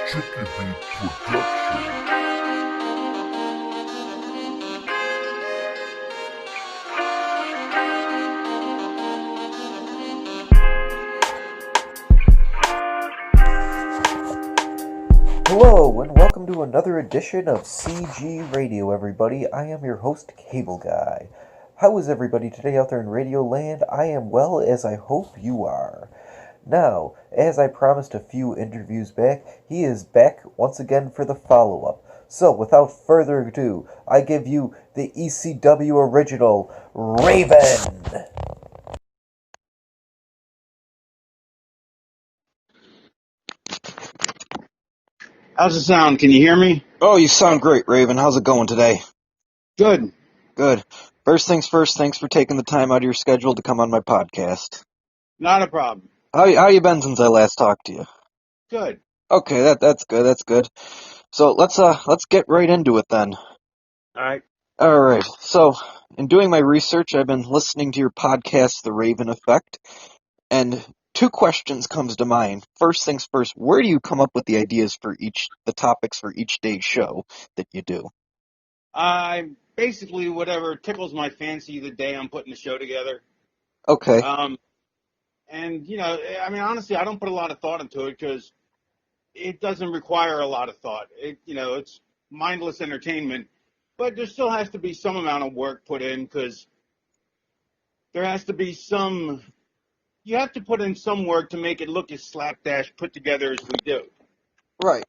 Chicken Beat Production. Hello, and welcome to another edition of CG Radio, everybody. I am your host, Cable Guy. How is everybody today out there in Radio Land? I am well, as I hope you are. Now, as I promised a few interviews back, he is back once again for the follow-up. So, without further ado, I give you the ECW original, Raven! How's it sound? Can you hear me? Oh, you sound great, Raven. How's it going today? Good. Good. First things first, thanks for taking the time out of your schedule to come on my podcast. Not a problem. How you been since I last talked to you? Good. Okay, that's good. So let's get right into it then. All right. All right. So, in doing my research, I've been listening to your podcast, The Raven Effect, and two questions comes to mind. First things first, where do you come up with the ideas for the topics for each day's show that you do? I basically whatever tickles my fancy the day I'm putting the show together. Okay. And honestly, I don't put a lot of thought into it because it doesn't require a lot of thought. It's mindless entertainment, but there still has to be some amount of work put in because there has to be some. You have to put in some work to make it look as slapdash put together as we do. Right.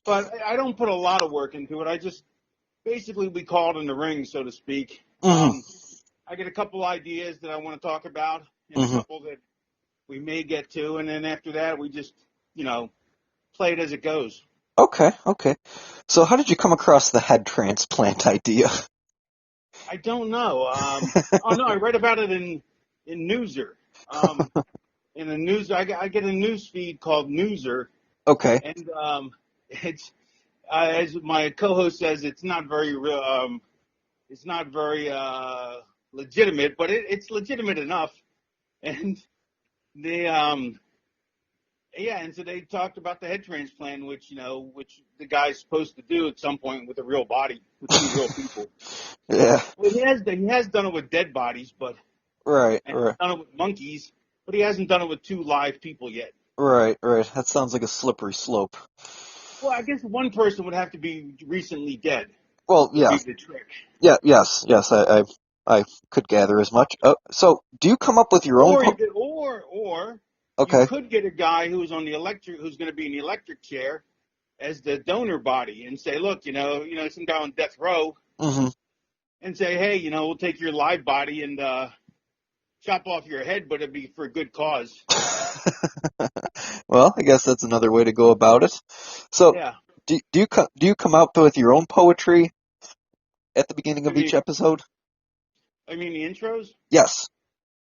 But I don't put a lot of work into it. I just basically we call it in the ring, so to speak. Mm-hmm. I get a couple ideas that I want to talk about and a couple that we may get to. And then after that, we just, play it as it goes. Okay. So how did you come across the head transplant idea? I don't know. I read about it in Newser. In the news, I get a news feed called Newser. Okay. And it's, as my co-host says, it's not very legitimate, but it's legitimate enough. And they and so they talked about the head transplant, which the guy's supposed to do at some point with a real body, with two real people. Yeah. Well, he has done it with dead bodies, but Right. He's done it with monkeys, but he hasn't done it with two live people yet. Right. That sounds like a slippery slope. Well, I guess one person would have to be recently dead. Well, Would yeah. be the trick. Yeah. Yes. I could gather as much. So do you come up with your own? Or you could get a guy who's on the who's going to be in the electric chair as the donor body and say, look, some guy on death row, and say, hey, we'll take your live body and chop off your head, but it'd be for a good cause. Well, I guess that's another way to go about it. So, yeah. do you come out with your own poetry at the beginning of each episode? I mean the intros? Yes.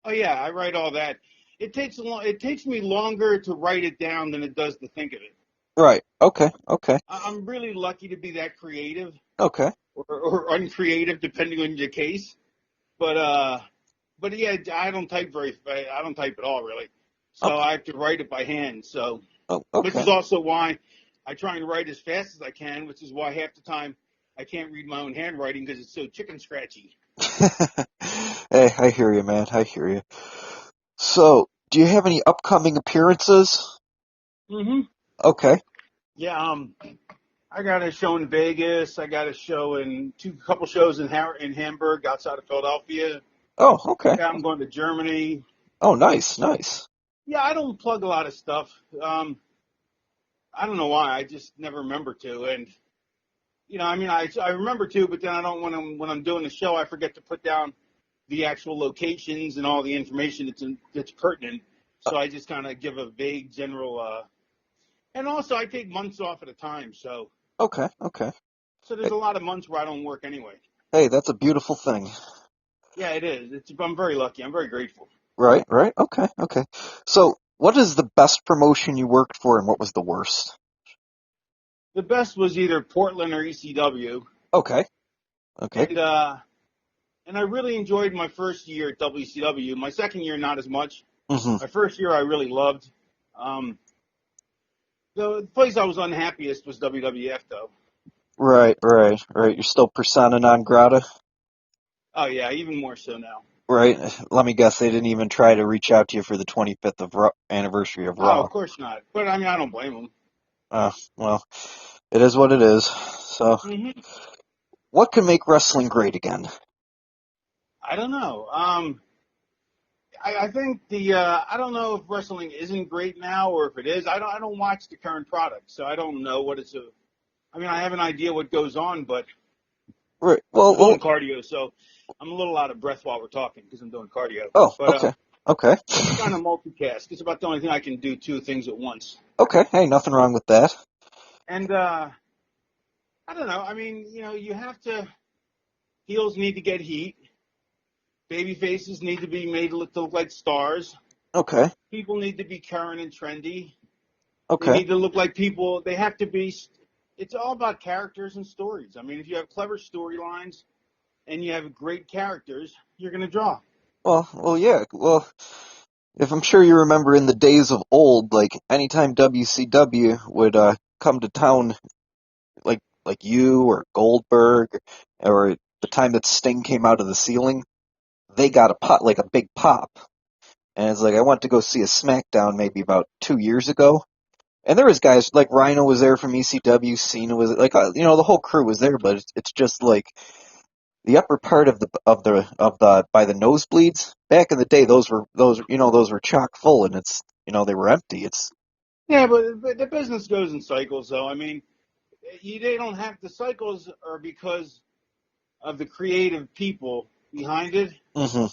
Oh yeah, I write all that. It takes me longer to write it down than it does to think of it. Right. Okay. I'm really lucky to be that creative. Okay. Or uncreative, depending on your case. But yeah, I don't type at all, really. So I have to write it by hand. So, which is also why I try and write as fast as I can, which is why half the time I can't read my own handwriting because it's so chicken scratchy. Hey, I hear you, man. I hear you. So, do you have any upcoming appearances? Okay. Yeah, I got a show in Vegas. I got a show couple shows in Hamburg, outside of Philadelphia. Oh, okay. Yeah, I'm going to Germany. Oh, nice. Yeah, I don't plug a lot of stuff. I don't know why. I just never remember to. And, I remember to, but then I don't, when I'm doing the show, I forget to put down the actual locations and all the information that's pertinent. So I just kind of give a vague general, and also I take months off at a time. So. Okay. So there's a lot of months where I don't work anyway. Hey, that's a beautiful thing. Yeah, it is. I'm very lucky. I'm very grateful. Right. Okay. So, what is the best promotion you worked for, and what was the worst? The best was either Portland or ECW. Okay. And I really enjoyed my first year at WCW. My second year, not as much. Mm-hmm. My first year, I really loved. The place I was unhappiest was WWF, though. Right. You're still persona non grata, Oh yeah, even more so now. right? Let me guess, they didn't even try to reach out to you for the 25th of anniversary of Oh, Raw. of course not. But I mean, I don't blame them. Well, it is what it is. So, Hmm. what can make wrestling great again? I don't know. I think I don't know if wrestling isn't great now or if it is. I don't watch the current product, so I don't know what it's. I mean, I have an idea what goes on, but Right. I'm doing cardio, so I'm a little out of breath while we're talking because I'm doing cardio. Oh, But okay. I'm trying to multitask. It's about the only thing I can do, two things at once. Okay. Hey, nothing wrong with that. And I don't know. I mean, you have to. Heels need to get heat. Baby faces need to be made to look like stars. Okay. People need to be current and trendy. They Okay. need to look like people. They have to be. It's all about characters and stories. I mean, if you have clever storylines and you have great characters, you're going to draw. Yeah. Well, if I'm sure you remember in the days of old, like anytime WCW would come to town, like you or Goldberg, or the time that Sting came out of the ceiling, they got a pop, like a big pop. And it's like I went to go see a SmackDown maybe about 2 years ago, and there was guys like Rhino was there from ECW, Cena was like the whole crew was there, but it's just like the upper part of the by the nosebleeds. Back in the day, those were chock full, and they were empty. It's Yeah, but the business goes in cycles, though. I mean, they don't have the cycles are because of the creative people behind it. hmm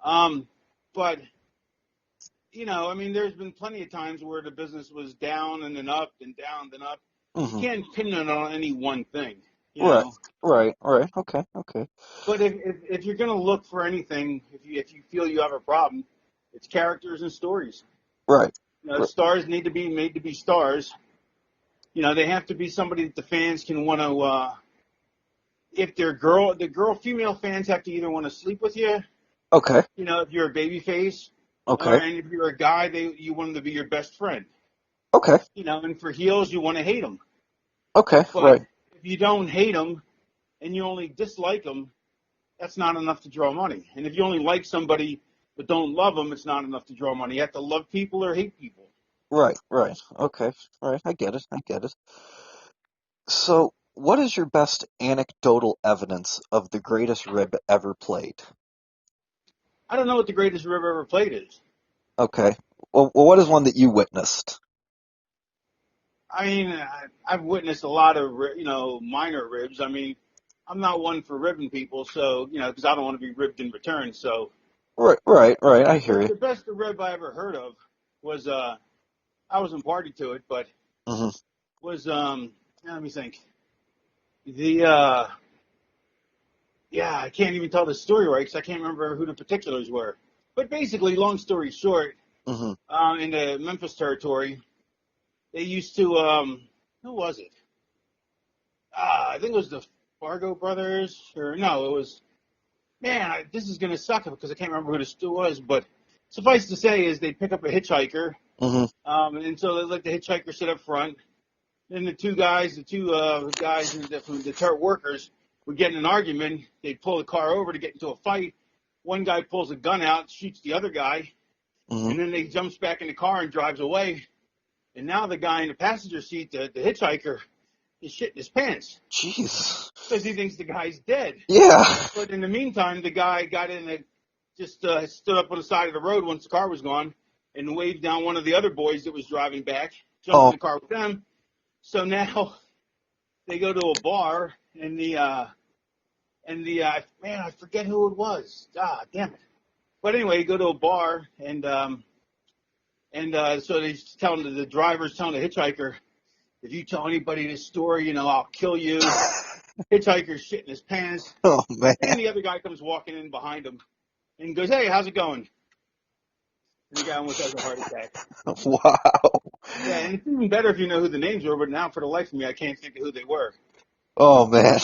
Um, but I mean, there's been plenty of times where the business was down and then up and down and up. You hmm can't pin it on any one thing, you right, know. right. Okay. But if you're going to look for anything, if you feel you have a problem, it's characters and stories. Right, right. Stars need to be made to be stars. They have to be somebody that the fans can want to. If they're female fans have to either want to sleep with you. Okay, If you're a baby face, okay, and if you're a guy, you want them to be your best friend. okay, And for heels, you want to hate them. okay. But Right, if you don't hate them and you only dislike them, that's not enough to draw money. And if you only like somebody but don't love them, it's not enough to draw money. You have to love people or hate people. right. Okay, right. I get it. I get it. So, what is your best anecdotal evidence of the greatest rib ever played? I don't know what the greatest river ever played is. Okay. Well, what is one that you witnessed? I mean, I've witnessed a lot of, minor ribs. I mean, I'm not one for ribbing people, so, because I don't want to be ribbed in return. So Right. I hear you. the best rib I ever heard of was, I wasn't party to it, but hmm was, let me think. The, yeah, I can't even tell the story right because I can't remember who the particulars were. But basically, long story short, hmm in the Memphis territory, they used to, who was it? I think it was the Fargo brothers, or no, it was, man, this is going to suck because I can't remember who the stew was, but suffice to say is they pick up a hitchhiker, hmm and so they let the hitchhiker sit up front. Then the two guys, the workers would get in an argument. They'd pull the car over to get into a fight. One guy pulls a gun out, shoots the other guy, hmm and then they jumps back in the car and drives away. And now the guy in the passenger seat, the hitchhiker, is shitting his pants Jeez. because he thinks the guy's dead. Yeah. But in the meantime, the guy got in and just stood up on the side of the road once the car was gone and waved down one of the other boys that was driving back, jumped in Oh. the car with them. So now they go to a bar and man, I forget who it was. Ah, damn it. But anyway, you go to a bar and so the driver's telling the hitchhiker, if you tell anybody this story, I'll kill you. Hitchhiker's shitting his pants. Oh man. And then the other guy comes walking in behind him and goes, hey, how's it going? And the guy almost has a heart attack. Wow. Yeah, and it's even better if you know who the names were, but now for the life of me, I can't think of who they were. Oh man.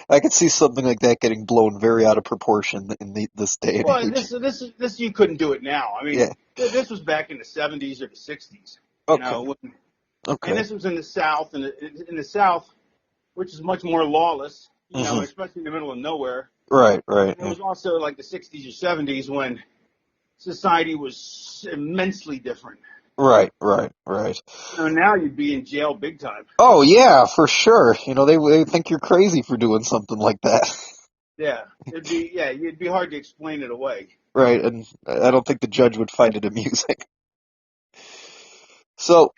I could see something like that getting blown very out of proportion in this day and Well, age. this you couldn't do it now. I mean, Yeah. this was back in the 70s or the 60s, Okay. Okay. And this was in the South, and in the South, which is much more lawless, Hmm. especially in the middle of nowhere. Right, right, And it was also like the 60s or 70s when society was immensely different. right. Now you'd be in jail big time. Oh yeah, for sure. They think you're crazy for doing something like that. Yeah, it'd be hard to explain it away. Right, and I don't think the judge would find it amusing. So,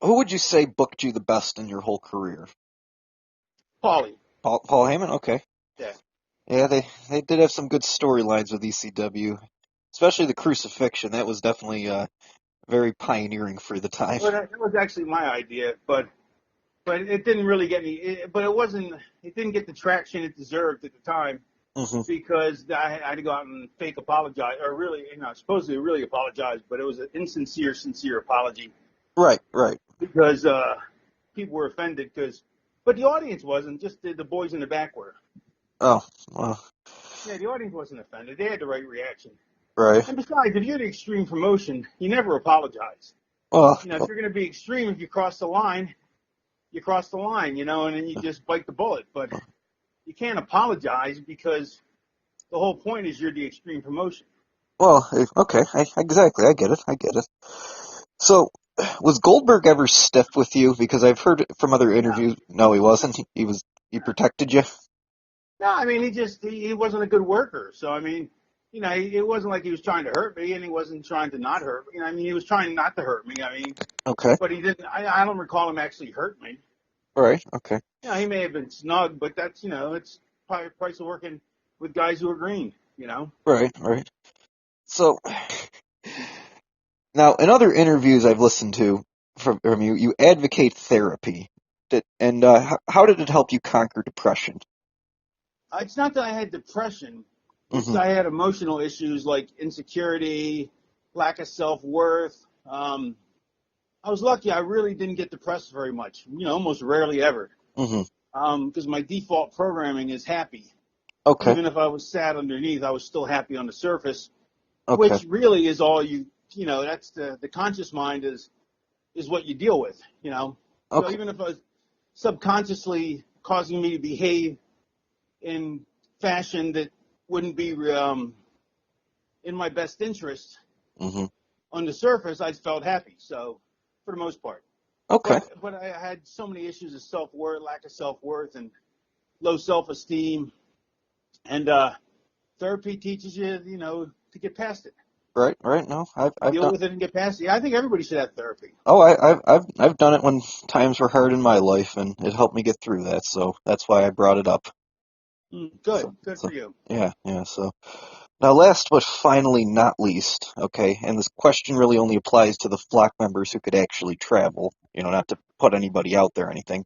who would you say booked you the best in your whole career? Paulie, Paul Heyman? Okay. yeah. Yeah, they did have some good storylines with ECW, especially the crucifixion. That was definitely very pioneering for the time. Well, that was actually my idea, but it didn't really get me. But it wasn't. It didn't get the traction it deserved at the time Hmm. because I had to go out and fake apologize, or really, supposedly really apologize, but it was an insincere, sincere apology Right. because people were offended. But the audience wasn't. Just the boys in the back were. Oh, well, Yeah, the audience wasn't offended. They had the right reaction. right. And besides, if you're the extreme promotion, you never apologize. Well, If you're going to be extreme, if you cross the line, you cross the line, and then you just bite the bullet. But you can't apologize because the whole point is you're the extreme promotion. okay. Exactly. I get it. So, was Goldberg ever stiff with you? Because I've heard from other No, interviews. No, he wasn't. He protected you. no. I mean, he wasn't a good worker. So I mean, it wasn't like he was trying to hurt me, and he wasn't trying to not hurt me. I mean, he was trying not to hurt me. I mean, Okay. but he didn't. I don't recall him actually hurt me. Right. Okay. He may have been snug, but that's it's probably the price of working with guys who are green. Right. So now, in other interviews I've listened to from you, you advocate therapy. And how did it help you conquer depression? It's not that I had depression. It's Hmm. I had emotional issues like insecurity, lack of self-worth. I was lucky. I really didn't get depressed very much. Almost rarely ever. Hmm. Because my default programming is happy. Okay. Even if I was sad underneath, I was still happy on the surface, Okay. which really is all that's the conscious mind is what you deal with. So Okay. even if I was subconsciously causing me to behave in fashion that wouldn't be in my best interest Hmm. on the surface, I felt happy. So for the most part, Okay. but I had so many issues of self-worth, lack of self-worth, and low self-esteem. And therapy teaches you, to get past it, Right. No, I've deal done. with it, and get past it. I think everybody should have therapy. Oh, I've done it when times were hard in my life, and it helped me get through that. So that's why I brought it up. Good, So, good so for you. yeah. So now, last but finally not least, okay, and this question really only applies to the flock members who could actually travel. Not to put anybody out there or anything,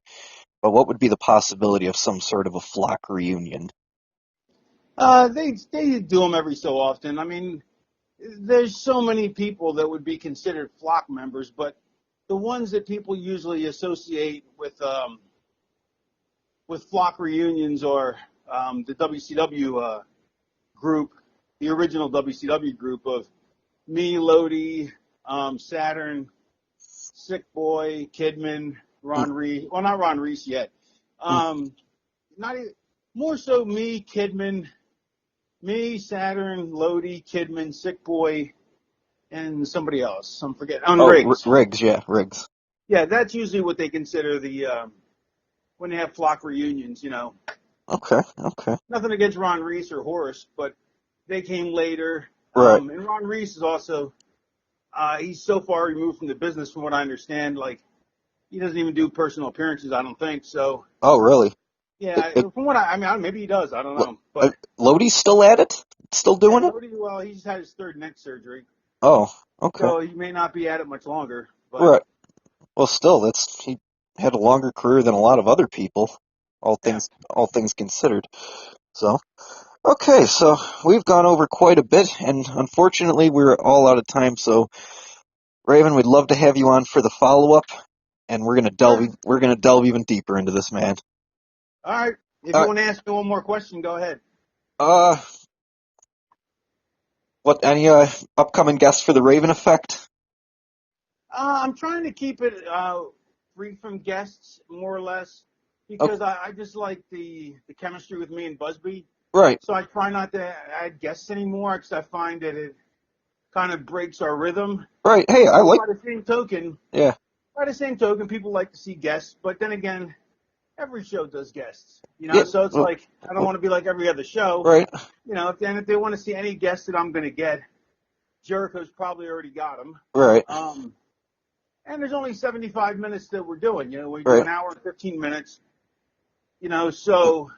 but what would be the possibility of some sort of a flock reunion? They do them every so often. I mean, there's so many people that would be considered flock members, but the ones that people usually associate with flock reunions are the WCW group, the original WCW group of me, Lodi, Saturn, Sick Boy, Kidman, Mm, Ron Reese. Well, not Ron Reese yet. mm, Not even, more so me, Kidman, me, Saturn, Lodi, Kidman, Sick Boy, and somebody else. I'm forgetting. On Oh, Riggs. Riggs, yeah, Riggs. Yeah, that's usually what they consider the when they have flock reunions. Okay. Nothing against Ron Reese or Horace, but they came later. Right. And Ron Reese is also he's so far removed from the business, from what I understand. Like he doesn't even do personal appearances. I don't think so. Oh, really? It, Yeah, it, from what I mean, maybe he does. I don't Lo- know, but Lodi's still at it? Still yeah, doing it? Lodi. Well, he's had his third neck surgery, Oh, okay. so he may not be at it much longer. But Right. Well, still, he had a longer career than a lot of other people, yeah, all things considered. So, okay, so we've gone over quite a bit, and unfortunately, we're all out of time. So, Raven, we'd love to have you on for the follow-up, and sure. we're gonna delve even deeper into this, man. All right. If you Uh, want to ask me one more question, go ahead. uh, what any upcoming guests for the Raven Effect? I'm trying to keep it free from guests, more or less, Okay. because I just like the chemistry with me and Busby. Right, So I try not to add guests anymore because I find that it kind of breaks our rhythm. right. Hey, I But like. by the same token, Yeah, people like to see guests. But then again, every show does guests, yeah. So it's Well, like I don't want to be like every other show, right, If they want to see any guests that I'm going to get, Jericho's probably already got them. right, And there's only 75 minutes that we're doing. We do right, an hour and 15 minutes. So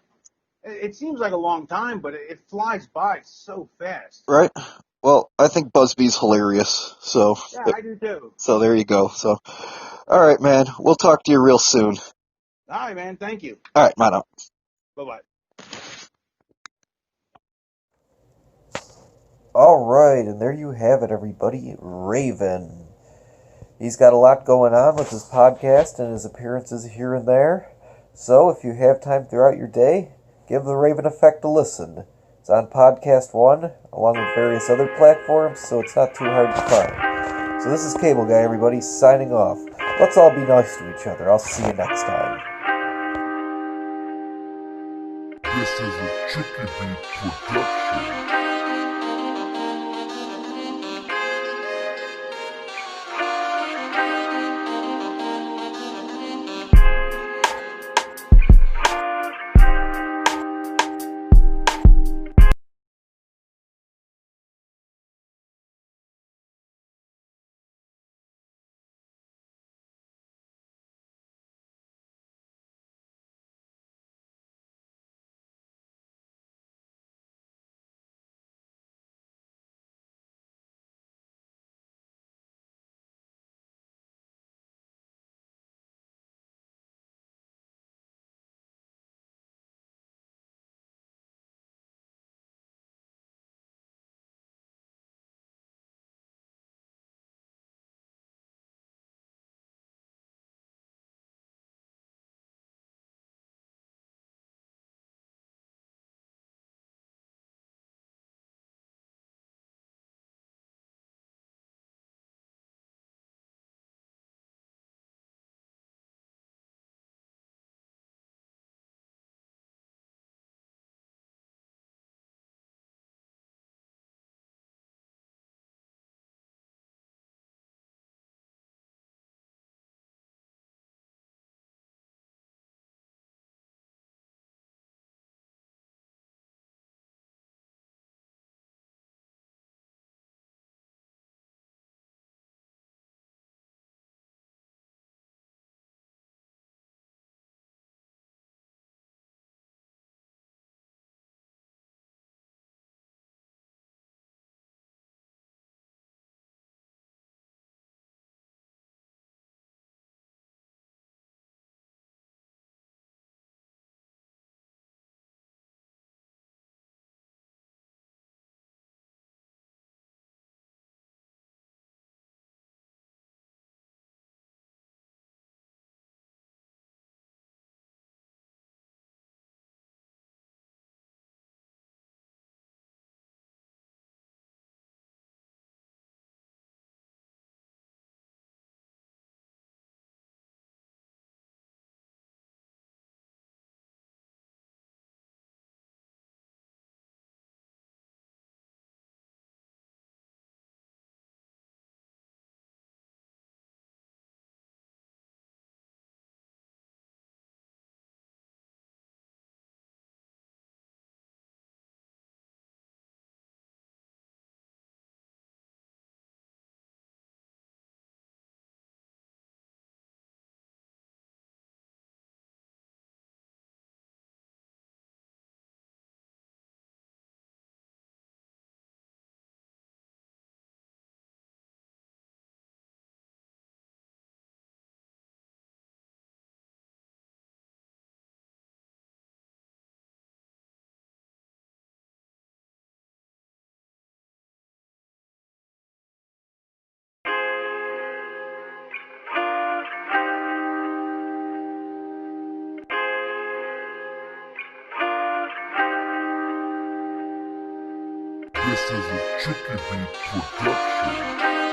it seems like a long time, but it flies by so fast. right. Well, I think Busby's hilarious. Yeah, I do too. So there you go. So, all right, man. We'll talk to you real soon. All right, man. Thank you. All right, man. Bye bye. All right, and there you have it, everybody. Raven. He's got a lot going on with his podcast and his appearances here and there. So if you have time throughout your day, give the Raven Effect a listen. It's on Podcast One, along with various other platforms, so it's not too hard to find. So this is Cable Guy, everybody, signing off. Let's all be nice to each other. I'll see you next time. This is a Chicky Beat production. This is a Chicky Beat production.